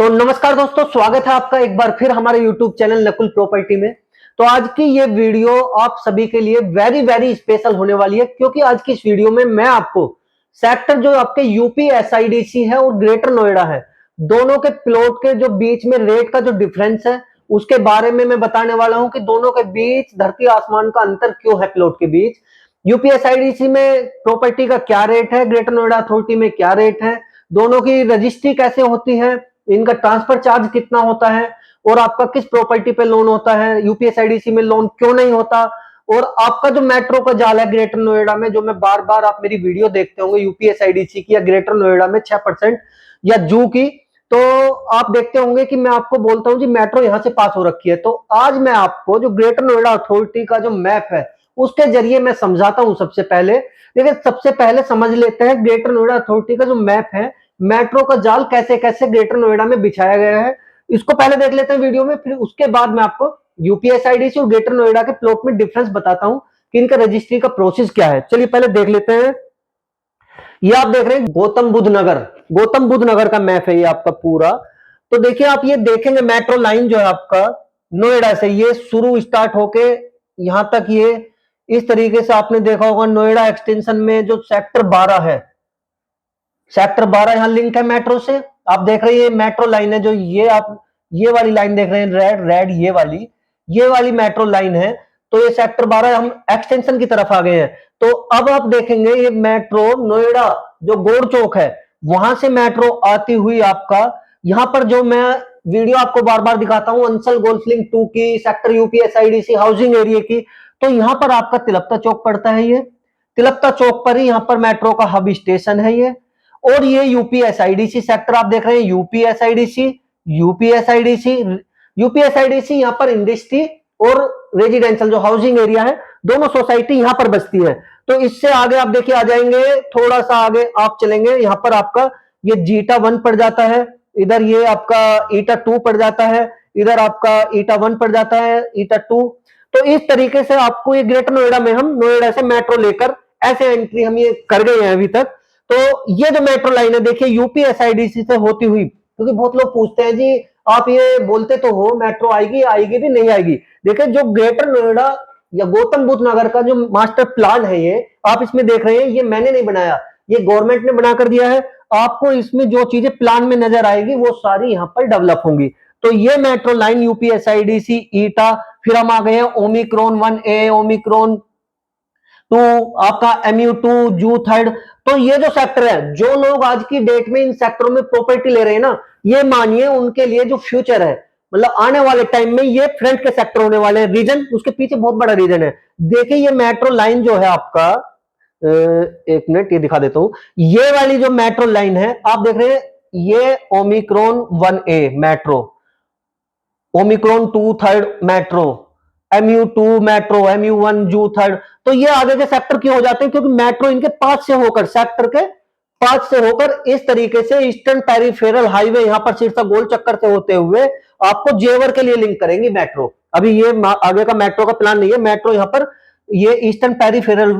तो नमस्कार दोस्तों, स्वागत है आपका एक बार फिर हमारे YouTube चैनल नकुल प्रॉपर्टी में। तो आज की ये वीडियो आप सभी के लिए वेरी वेरी स्पेशल होने वाली है, क्योंकि आज की इस वीडियो में मैं आपको सेक्टर जो आपके यूपी एसआईडीसी है और ग्रेटर नोएडा है, दोनों के प्लॉट के जो बीच में रेट का जो डिफरेंस है उसके बारे में मैं बताने वाला हूं कि दोनों के बीच धरती आसमान का अंतर क्यों है। प्लॉट के बीच यूपी एसआईडीसी में प्रॉपर्टी का क्या रेट है, ग्रेटर नोएडा अथॉरिटी में क्या रेट है, दोनों की रजिस्ट्री कैसे होती है, इनका ट्रांसफर चार्ज कितना होता है और आपका किस प्रॉपर्टी पे लोन होता है, यूपीएसआईडीसी में लोन क्यों नहीं होता, और आपका जो मेट्रो का जाल है ग्रेटर नोएडा में, जो मैं बार बार आप मेरी वीडियो देखते होंगे यूपीएसआईडीसी की या ग्रेटर नोएडा में 6% या जू की, तो आप देखते होंगे कि मैं आपको बोलता हूं जी मेट्रो यहां से पास हो रखी है। तो आज मैं आपको जो ग्रेटर नोएडा अथॉरिटी का जो मैप है उसके जरिए मैं समझाता हूं। सबसे पहले देखिए, सबसे पहले समझ लेते हैं ग्रेटर नोएडा अथॉरिटी का जो मैप है, मेट्रो का जाल कैसे कैसे ग्रेटर नोएडा में बिछाया गया है। इसको पहले देख लेते हैं वीडियो में, फिर उसके बाद मैं आपको यूपीएसआईडीसी और ग्रेटर नोएडा के प्लॉट में डिफरेंस बताता हूं कि इनका रजिस्ट्री का प्रोसेस क्या है। चलिए पहले देख लेते हैं। ये आप देख रहे हैं गौतम बुद्ध नगर, गौतम बुद्ध नगर का मैप है ये आपका पूरा। तो देखिए, आप ये देखेंगे मेट्रो लाइन जो है आपका नोएडा से ये शुरू स्टार्ट होके यहां तक, ये इस तरीके से आपने देखा होगा नोएडा एक्सटेंशन में जो सेक्टर 12 है, सेक्टर 12 यहां लिंक है मेट्रो से। आप देख रहे हैं ये मेट्रो लाइन है, जो ये आप ये वाली लाइन देख रहे हैं रेड रेड, ये वाली मेट्रो लाइन है। तो ये सेक्टर 12 हम एक्सटेंशन की तरफ आ गए हैं। तो अब आप देखेंगे ये मेट्रो नोएडा जो गोड़ चौक है वहां से मेट्रो आती हुई आपका यहां पर, जो मैं वीडियो आपको बार बार दिखाता हूं अंसल गोल्फ लिंक 2 की, सेक्टर यूपीएसआईडीसी हाउसिंग एरिया की, तो यहां पर आपका तिलपता चौक पड़ता है। ये तिलपता चौक पर ही यहां पर मेट्रो का हब स्टेशन है ये। और ये यूपीएसआईडीसी सेक्टर आप देख रहे हैं, यूपीएसआईडीसी यूपीएसआईडीसी यूपीएसआईडीसी यहां पर इंडस्ट्री और रेजिडेंशियल जो हाउसिंग एरिया है, दोनों सोसाइटी यहां पर बसती है। तो इससे आगे आप देखिए आ जाएंगे, थोड़ा सा आगे आप चलेंगे, यहां पर आपका ये जीटा 1 पड़ जाता है, इधर ये आपका ईटा 2 पड़ जाता है, इधर आपका ईटा 1 पड़ जाता है, ईटा 2। तो इस तरीके से आपको ये ग्रेटर नोएडा में हम नोएडा से मेट्रो लेकर ऐसे एंट्री हम ये कर गए हैं अभी तक। तो ये जो मेट्रो लाइन है देखिए यूपीएसआईडीसी से होती हुई, क्योंकि बहुत लोग पूछते हैं जी आप ये बोलते तो हो मेट्रो आएगी आएगी भी नहीं आएगी। देखिए जो ग्रेटर नोएडा या गौतम बुद्ध नगर का जो मास्टर प्लान है ये आप इसमें देख रहे हैं, ये मैंने नहीं बनाया, ये गवर्नमेंट ने बनाकर दिया है। आपको इसमें जो चीजें प्लान में नजर आएगी वो सारी यहाँ पर डेवलप होंगी। तो ये मेट्रो लाइन यूपीएसआईडीसी ईटा, फिर हम आ गए हैं ओमिक्रॉन 1A, ओमिक्रॉन 2, आपका MU2 जू थर्ड। तो ये जो सेक्टर है, जो लोग आज की डेट में इन सेक्टरों में प्रॉपर्टी ले रहे हैं ना, ये मानिए उनके लिए जो फ्यूचर है, मतलब आने वाले टाइम में ये फ्रंट के सेक्टर होने वाले हैं। रीजन उसके पीछे बहुत बड़ा रीजन है। देखिए ये मेट्रो लाइन जो है आपका, एक मिनट ये दिखा देता हूं, ये वाली जो मेट्रो लाइन है आप देख रहे हैं, ये Omicron 1A metro, Omicron 2 third metro, MU2 metro, MU1 जू थर्ड। तो ये आगे के सेक्टर क्यों हो जाते हैं, क्योंकि मेट्रो इनके पास से होकर, सेक्टर के पास से होकर इस तरीके से ईस्टर्न पेरिफेरल हाईवे यहां पर सिरसा गोल चक्कर से होते हुए आपको जेवर के लिए लिंक करेंगी मेट्रो। अभी ये आगे का मेट्रो का प्लान नहीं है, मेट्रो यहां पर ये ईस्टर्न पेरिफेरल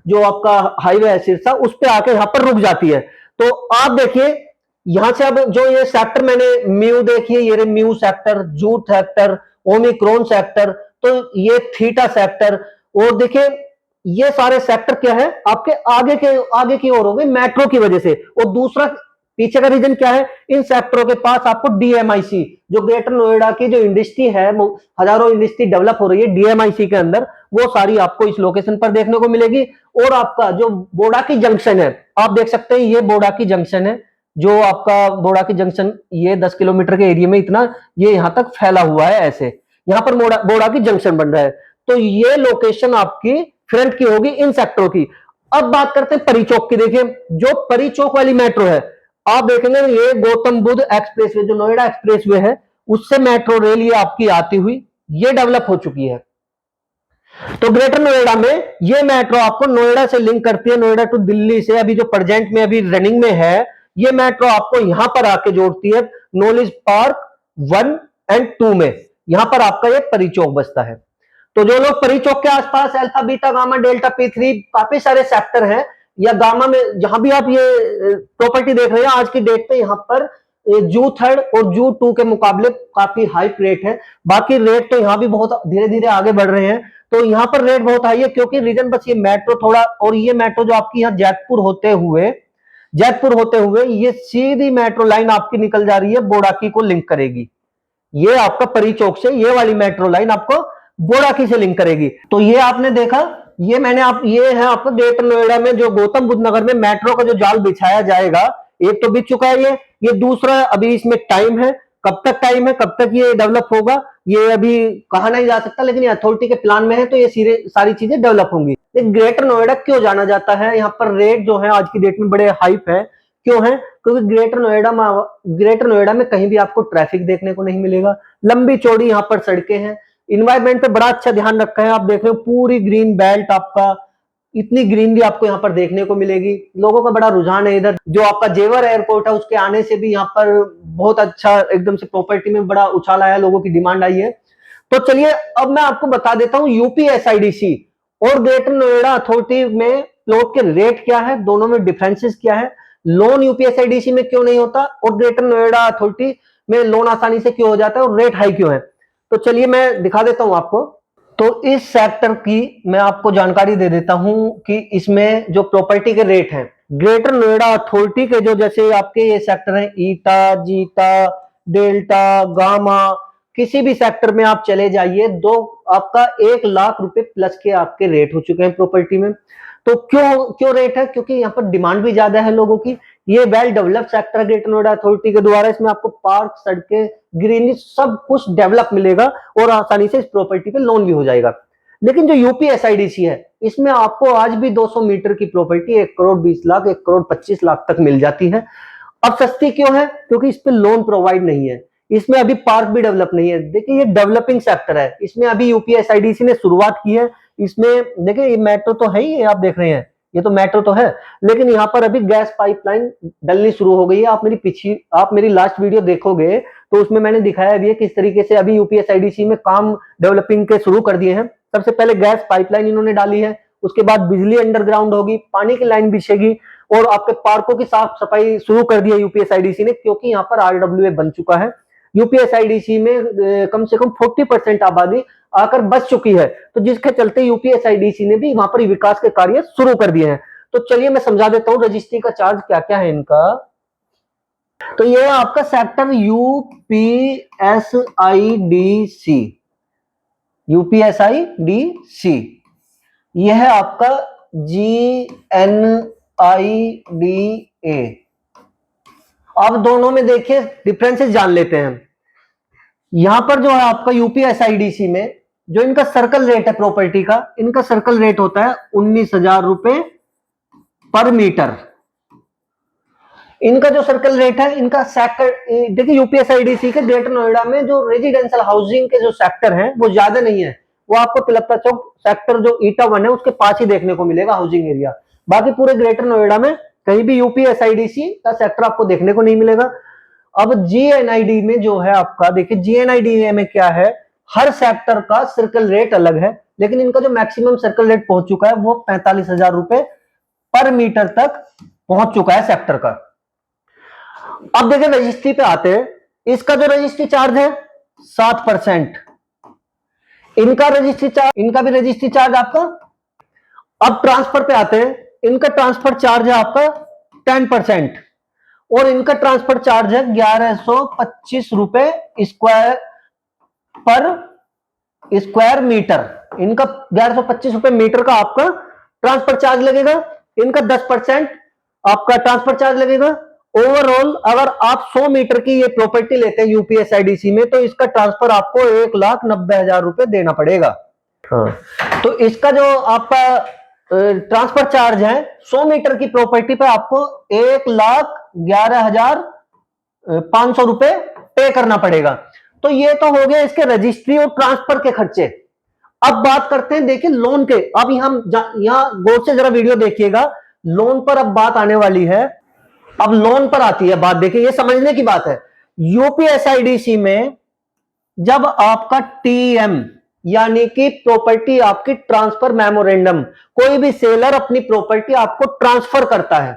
जो आपका हाईवे है सिरसा, उस पर आके यहां पर रुक जाती है। तो आप देखिए यहां से अब जो ये सेक्टर मैंने म्यू देखिए, ये म्यू सेक्टर, जू सेक्टर, ओमिक्रॉन सेक्टर, तो ये थीटा सेक्टर, और देखिए ये सारे सेक्टर क्या है आपके आगे की ओर हो गए मेट्रो की वजह से। और दूसरा पीछे का रीजन क्या है, इन सेक्टरों के पास आपको डीएमआईसी जो ग्रेटर नोएडा की जो इंडस्ट्री है, हजारों इंडस्ट्री डेवलप हो रही है डीएमआईसी के अंदर, वो सारी आपको इस लोकेशन पर देखने को मिलेगी। और आपका जो बोडाकी जंक्शन है आप देख सकते हैं, ये बोडाकी जंक्शन है, जो आपका बोडाकी जंक्शन ये 10 किलोमीटर के एरिया में इतना ये यहां तक फैला हुआ है, ऐसे यहां पर बोडाकी जंक्शन बन रहा है। तो ये लोकेशन आपकी फ्रंट की होगी इन सेक्टरों की। अब बात करते हैं परी चौक की। देखिए जो परी चौक वाली मेट्रो है आप देखेंगे ये गौतम बुद्ध एक्सप्रेसवे जो नोएडा एक्सप्रेसवे है उससे मेट्रो रेल ये आपकी आती हुई ये डेवलप हो चुकी है। तो ग्रेटर नोएडा में ये मेट्रो आपको नोएडा से लिंक करती है, नोएडा टू दिल्ली से। अभी जो प्रेजेंट में अभी रनिंग में है ये मेट्रो आपको यहां पर आके जोड़ती है नॉलेज पार्क 1 और 2 में, यहां पर आपका ये परी चौक बसता है। तो जो लोग परी चौक के आसपास alpha beta gamma delta P3 काफी सारे सेक्टर हैं, या गामा में जहां भी आप ये प्रॉपर्टी देख रहे हैं आज की डेट पे, यहां पर जू थर्ड और जू टू के मुकाबले काफी हाई रेट है। बाकी रेट तो यहाँ भी बहुत धीरे धीरे आगे बढ़ रहे हैं। तो यहाँ पर रेट बहुत हाई है क्योंकि रीजन बस ये मेट्रो थोड़ा, और ये मेट्रो जो आपकी यहाँ जैतपुर होते हुए ये सीधी मेट्रो लाइन आपकी निकल जा रही है, बोड़ाकी को लिंक करेगी। ये आपका परी चौक से ये वाली मेट्रो लाइन आपको बोड़ाकी से लिंक करेगी। तो ये आपने देखा, ये है आपको ग्रेटर नोएडा में जो गौतम बुद्ध नगर में मेट्रो का जो जाल बिछाया जाएगा, एक तो बिछ चुका है ये दूसरा अभी इसमें टाइम है। कब तक टाइम है, कब तक ये डेवलप होगा, ये अभी कहा नहीं जा सकता, लेकिन अथॉरिटी के प्लान में है तो ये सारी चीजें डेवलप होंगी। ग्रेटर नोएडा क्यों जाना जाता है, यहाँ पर रेट जो है आज की डेट में बड़े हाइप है। क्यों है? क्योंकि ग्रेटर नोएडा में कहीं भी आपको ट्रैफिक देखने को नहीं मिलेगा, लंबी चौड़ी यहाँ पर सड़कें हैं, इन्वायरमेंट पे बड़ा अच्छा ध्यान रखा है। आप देख रहे हो पूरी ग्रीन बेल्ट, आपका इतनी ग्रीनरी आपको यहाँ पर देखने को मिलेगी। लोगों का बड़ा रुझान है इधर। जो आपका जेवर एयरपोर्ट है उसके आने से भी यहाँ पर बहुत अच्छा एकदम से प्रॉपर्टी में बड़ा उछाल आया, लोगों की डिमांड आई है। तो चलिए अब मैं आपको बता देता हूँ यूपीएसआईडीसी और ग्रेटर नोएडा अथॉरिटी में प्लॉट के रेट क्या है, दोनों में डिफरेंसेस क्या है, लोन यूपीएसआईडीसी में क्यों नहीं होता और ग्रेटर नोएडा अथॉरिटी में लोन आसानी से क्यों हो जाता है और रेट हाई क्यों है। तो चलिए मैं दिखा देता हूं आपको। तो इस सेक्टर की मैं आपको जानकारी दे देता हूं कि इसमें जो प्रॉपर्टी के रेट हैं ग्रेटर नोएडा अथॉरिटी के, जो जैसे आपके ये सेक्टर हैं ईटा, जीता, डेल्टा, गामा, किसी भी सेक्टर में आप चले जाइए, आपका 1 लाख रुपए प्लस के आपके रेट हो चुके हैं प्रॉपर्टी में। तो क्यों रेट है? क्योंकि यहाँ पर डिमांड भी ज्यादा है लोगों की। ये वेल डेवलप सेक्टर है ग्रेटर नोएडा अथॉरिटी के द्वारा, इसमें आपको पार्क, सड़कें, ग्रीनरी सब कुछ डेवलप मिलेगा और आसानी से इस प्रॉपर्टी पे लोन भी हो जाएगा। लेकिन जो यूपीएसआईडीसी है इसमें आपको आज भी 200 मीटर की प्रॉपर्टी 1 करोड़ 20 लाख, 1 करोड़ 25 लाख तक मिल जाती है। अब सस्ती क्यों है? क्योंकि इस पे लोन प्रोवाइड नहीं है, इसमें अभी पार्क भी डेवलप नहीं है। देखिए ये डेवलपिंग सेक्टर है, इसमें अभी यूपीएसआईडीसी ने शुरुआत की है। इसमें देखिए ये मेट्रो तो है ही, आप देख रहे हैं ये तो मेट्रो तो है, लेकिन यहाँ पर अभी गैस पाइपलाइन डलनी शुरू हो गई है। आप मेरी लास्ट वीडियो देखोगे तो उसमें मैंने दिखाया भी है किस तरीके से अभी यूपीएसआईडीसी में काम डेवलपिंग के शुरू कर दिए हैं। सबसे पहले गैस पाइपलाइन इन्होंने डाली है, उसके बाद बिजली अंडरग्राउंड होगी, पानी की लाइन बिछेगी और आपके पार्कों की साफ सफाई शुरू कर दी है यूपीएसआईडीसी ने, क्योंकि यहाँ पर आरडब्ल्यूए बन चुका है। यूपीएसआईडीसी में कम से कम 40% आबादी आकर बस चुकी है, तो जिसके चलते यूपीएसआईडीसी ने भी वहां पर विकास के कार्य शुरू कर दिए हैं। तो चलिए मैं समझा देता हूं रजिस्ट्री का चार्ज क्या क्या है इनका। तो ये है आपका सेक्टर यूपीएसआईडीसी, यह है आपका जीएनआईडीए। अब दोनों में देखिए डिफरेंसेस जान लेते हैं। यहां पर जो है आपका यूपीएसआईडीसी में जो इनका सर्कल रेट है प्रॉपर्टी का, इनका सर्कल रेट होता है 19,000 रुपए पर मीटर। इनका जो सर्कल रेट है, इनका सेक्टर देखिए यूपीएसआईडीसी के ग्रेटर नोएडा में जो रेजिडेंशियल हाउसिंग के जो सेक्टर हैं वो ज्यादा नहीं है, वो आपको तिलप्पा चौक सेक्टर जो ईटा 1 है उसके पास ही देखने को मिलेगा हाउसिंग एरिया। बाकी पूरे ग्रेटर नोएडा में कहीं भी यूपीएसआईडीसी का सेक्टर आपको देखने को नहीं मिलेगा। अब जीएनआईडी में जो है आपका, देखिए जीएनआईडी में क्या है, हर सेक्टर का सर्कल रेट अलग है, लेकिन इनका जो मैक्सिमम सर्कल रेट पहुंच चुका है वो 45,000 रुपए पर मीटर तक पहुंच चुका है सेक्टर का। अब देखिए रजिस्ट्री पे आते हैं, इसका जो रजिस्ट्री चार्ज है 7%, इनका भी रजिस्ट्री चार्ज आपका। अब ट्रांसफर पे आते हैं, इनका ट्रांसफर चार्ज है आपका 10% और इनका ट्रांसफर चार्ज है 1125 रुपए स्क्वायर मीटर। इनका 1125 रुपए मीटर का आपका ट्रांसफर चार्ज लगेगा, इनका 10% आपका ट्रांसफर चार्ज लगेगा। ओवरऑल अगर आप 100 मीटर की ये प्रॉपर्टी लेते हैं यूपीएसआईडीसी में तो इसका ट्रांसफर आपको 1,90,000 रुपए देना पड़ेगा। हाँ, तो इसका जो आपका ट्रांसफर चार्ज है 100 मीटर की प्रॉपर्टी पे आपको 1,11,500 रुपए पे करना पड़ेगा। तो ये तो हो गया इसके रजिस्ट्री और ट्रांसफर के खर्चे। अब बात करते हैं देखिए लोन के। अब यहाँ गौर से जरा वीडियो देखिएगा, लोन पर अब बात आने वाली है। अब लोन पर आती है बात, देखिए ये समझने की बात है। यूपीएसआईडीसी में जब आपका टीएम यानी कि प्रॉपर्टी आपकी ट्रांसफर मेमोरेंडम, कोई भी सेलर अपनी प्रॉपर्टी आपको ट्रांसफर करता है,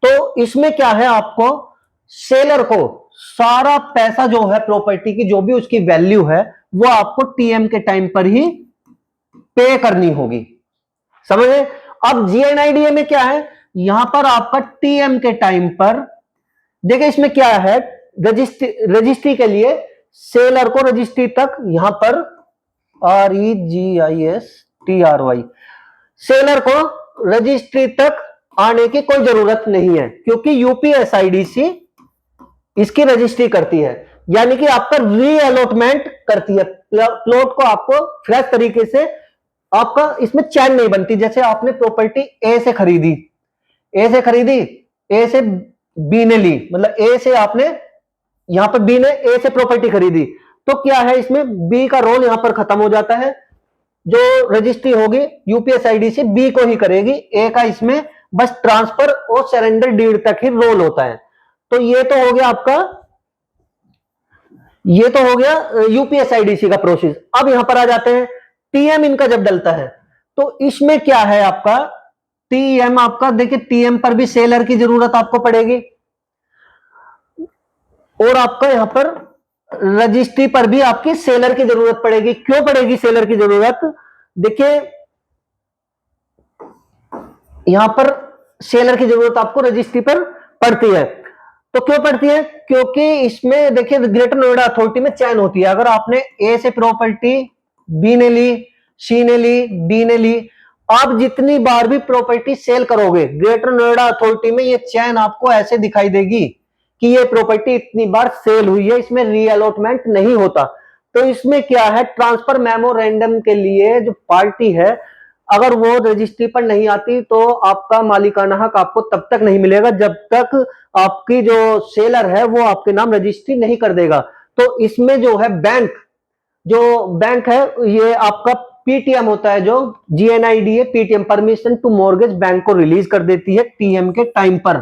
तो इसमें क्या है, आपको सेलर को सारा पैसा जो है प्रॉपर्टी की, जो भी उसकी वैल्यू है, वो आपको टीएम के टाइम पर ही पे करनी होगी। समझे? अब जीएनआईडीए में क्या है, यहां पर आपका टीएम के टाइम पर देखिए, इसमें क्या है, रजिस्ट्री के लिए सेलर को रजिस्ट्री तक, यहां पर REGISTRY, सेलर को रजिस्ट्री तक आने की कोई जरूरत नहीं है, क्योंकि यूपीएसआईडीसी इसकी रजिस्ट्री करती है, यानी कि आपका रीअलॉटमेंट करती है। प्लॉट को आपको फ्रेश तरीके से, आपका इसमें चैन नहीं बनती। जैसे आपने प्रॉपर्टी ए से खरीदी, ए से बी ने ली, मतलब ए से आपने, यहां पर बी ने ए से प्रॉपर्टी खरीदी, तो क्या है, इसमें बी का रोल यहां पर खत्म हो जाता है। जो रजिस्ट्री होगी यूपीएसआईडी से बी को ही करेगी, ए का इसमें बस ट्रांसफर और सरेंडर डीड तक ही रोल होता है। तो ये तो हो गया आपका, ये तो हो गया यूपीएसआईडीसी का प्रोसेस। अब यहां पर आ जाते हैं, टीएम इनका जब डलता है तो इसमें क्या है आपका, टीएम आपका, देखिए टीएम पर भी सेलर की जरूरत आपको पड़ेगी, और आपका यहां पर रजिस्ट्री पर भी आपकी सेलर की जरूरत पड़ेगी। क्यों पड़ेगी सेलर की जरूरत? देखिए यहां पर सेलर की जरूरत आपको रजिस्ट्री पर पड़ती है। तो क्यों पड़ती है? क्योंकि इसमें देखिए ग्रेटर नोएडा अथॉरिटी में चैन होती है। अगर आपने ए से प्रॉपर्टी बी ने ली, सी ने ली, डी ने ली, आप जितनी बार भी प्रॉपर्टी सेल करोगे, ग्रेटर नोएडा अथॉरिटी में ये चैन आपको ऐसे दिखाई देगी कि ये प्रॉपर्टी इतनी बार सेल हुई है, इसमें रीअलॉटमेंट नहीं होता। तो इसमें क्या है, ट्रांसफर मेमोरेंडम के लिए जो पार्टी है, अगर वो रजिस्ट्री पर नहीं आती तो आपका मालिकाना हक आपको तब तक नहीं मिलेगा जब तक आपकी जो सेलर है वो आपके नाम रजिस्ट्री नहीं कर देगा। तो इसमें जो है बैंक है, ये आपका पीटीएम होता है, जो GNIDA PTM, permission to mortgage, bank को रिलीज कर देती है टीएम के टाइम पर।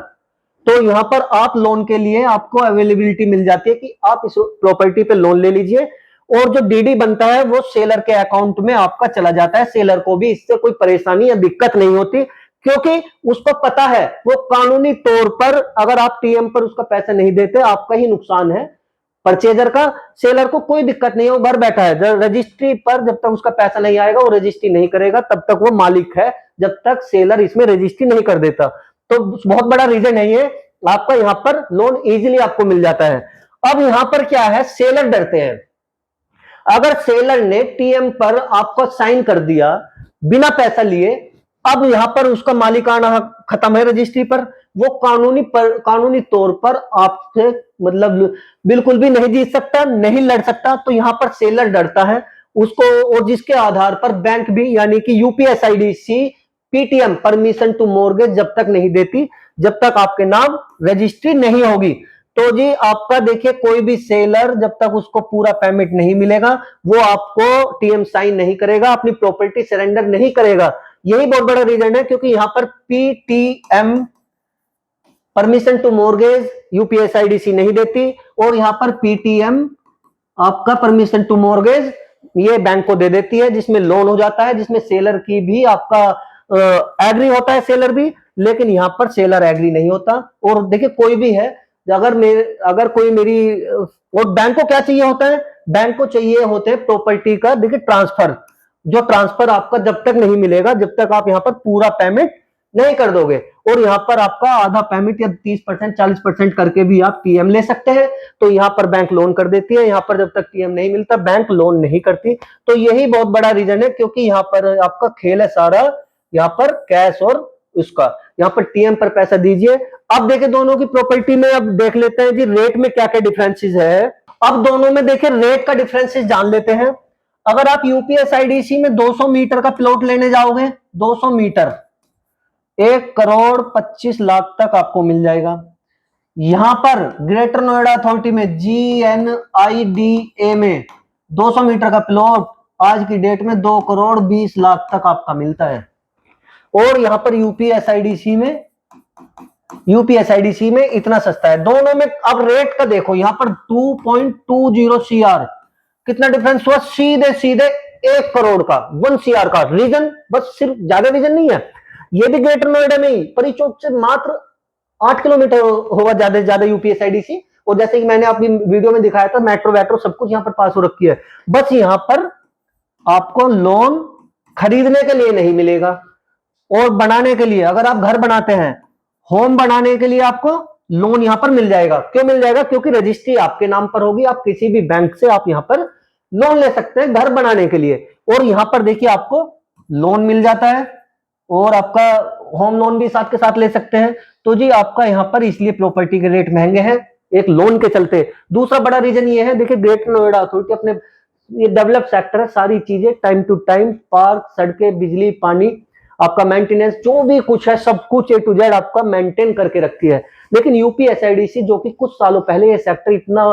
तो यहां पर आप लोन के लिए आपको अवेलेबिलिटी मिल जाती है कि आप इस प्रॉपर्टी पे लोन ले लीजिए, और जो डीडी बनता है वो सेलर के अकाउंट में आपका चला जाता है। सेलर को भी इससे कोई परेशानी या दिक्कत नहीं होती, क्योंकि उसको पता है वो कानूनी तौर पर अगर आप टीएम पर उसका पैसा नहीं देते आपका ही नुकसान है। परचेजर का, सेलर को कोई दिक्कत नहीं है, वो घर बैठा है, रजिस्ट्री पर जब तक उसका पैसा नहीं आएगा वो रजिस्ट्री नहीं करेगा, तब तक वो मालिक है, जब तक सेलर इसमें रजिस्ट्री नहीं कर देता। तो बहुत बड़ा रीजन है ये, आपका यहां पर लोन इजीली आपको मिल जाता है। अब यहां पर क्या है, सेलर डरते हैं। अगर सेलर ने टीएम पर आपको साइन कर दिया बिना पैसा लिए, अब यहां पर उसका मालिकाना हक खत्म है रजिस्ट्री पर, वो कानूनी तौर पर आपसे मतलब बिल्कुल भी नहीं जीत सकता, नहीं लड़ सकता। तो यहां पर सेलर डरता है उसको, और जिसके आधार पर बैंक भी, यानी कि UPSIDC PTM, permission to mortgage, जब तक नहीं देती, जब तक आपके नाम रजिस्ट्री नहीं होगी। तो जी आपका देखिए, कोई भी सेलर जब तक उसको पूरा पेमेंट नहीं मिलेगा वो आपको टीएम साइन नहीं करेगा, अपनी प्रॉपर्टी सरेंडर नहीं करेगा। यही बहुत बड़ा रीजन है, क्योंकि यहां पर PTM, permission to mortgage, UPSIDC नहीं देती, और यहां पर पीटीएम आपका परमिशन टू मॉर्गेज ये बैंक को दे देती है, जिसमें लोन हो जाता है, जिसमें सेलर की भी आपका एग्री होता है, सेलर भी, लेकिन यहां पर सेलर एग्री नहीं होता। और देखिए कोई भी है, अगर कोई मेरी, और बैंक को क्या चाहिए होता है, बैंक को चाहिए होते हैं प्रॉपर्टी का देखिए ट्रांसफर, जो ट्रांसफर आपका जब तक नहीं मिलेगा, जब तक आप यहां पर पूरा पेमेंट नहीं कर दोगे। और यहां पर आपका आधा पेमेंट या 30%, 40% करके भी आप टीएम ले सकते हैं। तो यहां पर बैंक लोन कर देती है, यहां पर जब तक टीएम नहीं मिलता बैंक लोन नहीं करती। तो यही बहुत बड़ा रीजन है, क्योंकि यहां पर आपका खेल है सारा, यहां पर कैश और उसका, यहां पर टीएम पर पैसा दीजिए। अब देखें दोनों की प्रॉपर्टी में, अब देख लेते हैं जी रेट में क्या क्या डिफरेंसेस है। अब दोनों में देखें रेट का डिफरेंसेस जान लेते हैं। अगर आप यूपीएसआईडीसी में 200 मीटर का प्लॉट लेने जाओगे, 200 मीटर 1,25,00,000 तक आपको मिल जाएगा। यहां पर ग्रेटर नोएडा अथॉरिटी में जीएनआईडीए में 200 मीटर का प्लॉट आज की डेट में 2,20,00,000 तक आपका मिलता है। और यहां पर यूपीएसआईडीसी में इतना सस्ता है। दोनों में अब रेट का देखो, यहां पर 2.20 सीआर, कितना डिफरेंस हुआ, सीधे सीधे 1 करोड़ का, 1 सीआर का। रीजन बस, सिर्फ ज्यादा रीजन नहीं है, ये भी ग्रेटर नोएडा में ही, परी चौक से मात्र 8 किलोमीटर होगा ज्यादा से ज्यादा यूपीएसआईडीसी, और जैसे कि मैंने अपनी वीडियो में दिखाया था, मेट्रो वेट्रो सब कुछ यहाँ पर पास हो रखी है। बस यहाँ पर आपको लोन खरीदने के लिए नहीं मिलेगा, और बनाने के लिए, अगर आप घर बनाते हैं, होम बनाने के लिए आपको लोन यहां पर मिल जाएगा। क्यों मिल जाएगा? क्योंकि रजिस्ट्री आपके नाम पर होगी, आप किसी भी बैंक से आप यहां पर लोन ले सकते हैं घर बनाने के लिए। और यहां पर देखिए आपको लोन मिल जाता है, और आपका होम लोन भी साथ के साथ ले सकते हैं। तो जी आपका यहां पर इसलिए प्रॉपर्टी के रेट महंगे हैं, एक लोन के चलते। दूसरा बड़ा रीजन ये है, देखिए ग्रेटर नोएडा अथॉरिटी अपने, ये डेवलप सेक्टर है, सारी चीजें टाइम टू टाइम, पार्क, सड़कें, बिजली, पानी, आपका मेंटेनेंस, जो भी कुछ है सब कुछ ए टू जेड आपका मेंटेन करके रखती है। लेकिन यूपी एसआईडीसी, जो कि कुछ सालों पहले ये सेक्टर इतना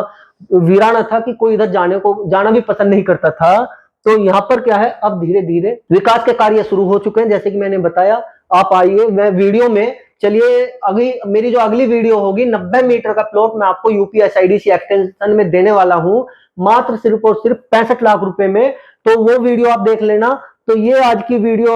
वीराना था कि कोई इधर जाना भी पसंद नहीं करता था, तो यहाँ पर क्या है, अब धीरे धीरे विकास के कार्य शुरू हो चुके हैं। जैसे कि मैंने बताया, आप आइए, मैं वीडियो में, चलिए अगली मेरी जो अगली वीडियो होगी 90 मीटर का प्लॉट मैं आपको यूपी एसआईडीसी एक्सटेंशन में देने वाला हूं, मात्र सिर्फ और सिर्फ 65 लाख रुपए में। तो वो वीडियो आप देख लेना। तो ये आज की वीडियो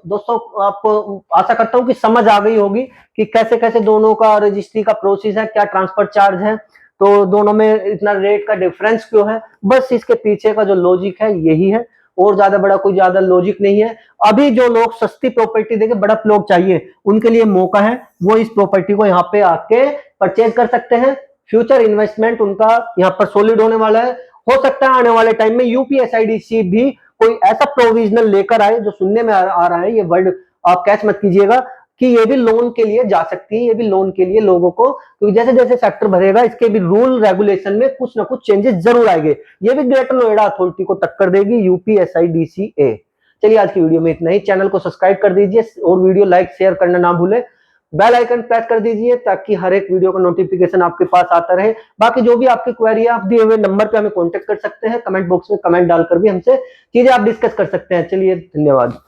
दोस्तों, आपको आशा करता हूं कि समझ आ गई होगी कि कैसे कैसे दोनों का रजिस्ट्री का प्रोसेस है, क्या ट्रांसफर चार्ज है, तो दोनों में इतना रेट का डिफरेंस क्यों है। बस इसके पीछे का जो लॉजिक है यही है, और कोई ज्यादा लॉजिक नहीं है। अभी जो लोग सस्ती प्रॉपर्टी देके बड़ा प्लॉट चाहिए, उनके लिए मौका है, वो इस प्रॉपर्टी को यहाँ पे आके परचेज कर सकते हैं। फ्यूचर इन्वेस्टमेंट उनका यहाँ पर सॉलिड होने वाला है। हो सकता है आने वाले टाइम में यूपीएसआईडीसी भी कोई ऐसा प्रोविजनल लेकर आए, जो सुनने में आ रहा है, ये वर्ड आप कैच मत कीजिएगा, कि ये भी लोन के लिए जा सकती है, ये भी लोन के लिए लोगों को, क्योंकि जैसे जैसे सेक्टर भरेगा इसके भी रूल रेगुलेशन में कुछ ना कुछ चेंजेस जरूर आएंगे। ये भी ग्रेटर नोएडा अथॉरिटी को टक्कर देगी, यूपीएसआईडीसीए। चलिए आज की वीडियो में इतना ही। चैनल को सब्सक्राइब कर दीजिए, और वीडियो लाइक शेयर करना ना भूले। बेल आइकन प्रेस कर दीजिए ताकि हर एक वीडियो का नोटिफिकेशन आपके पास आता रहे। बाकी जो भी आपकी क्वेरी है, आप दिए हुए नंबर पे हमें कांटेक्ट कर सकते हैं, कमेंट बॉक्स में कमेंट डालकर भी हमसे चीजें आप डिस्कस कर सकते हैं। चलिए धन्यवाद।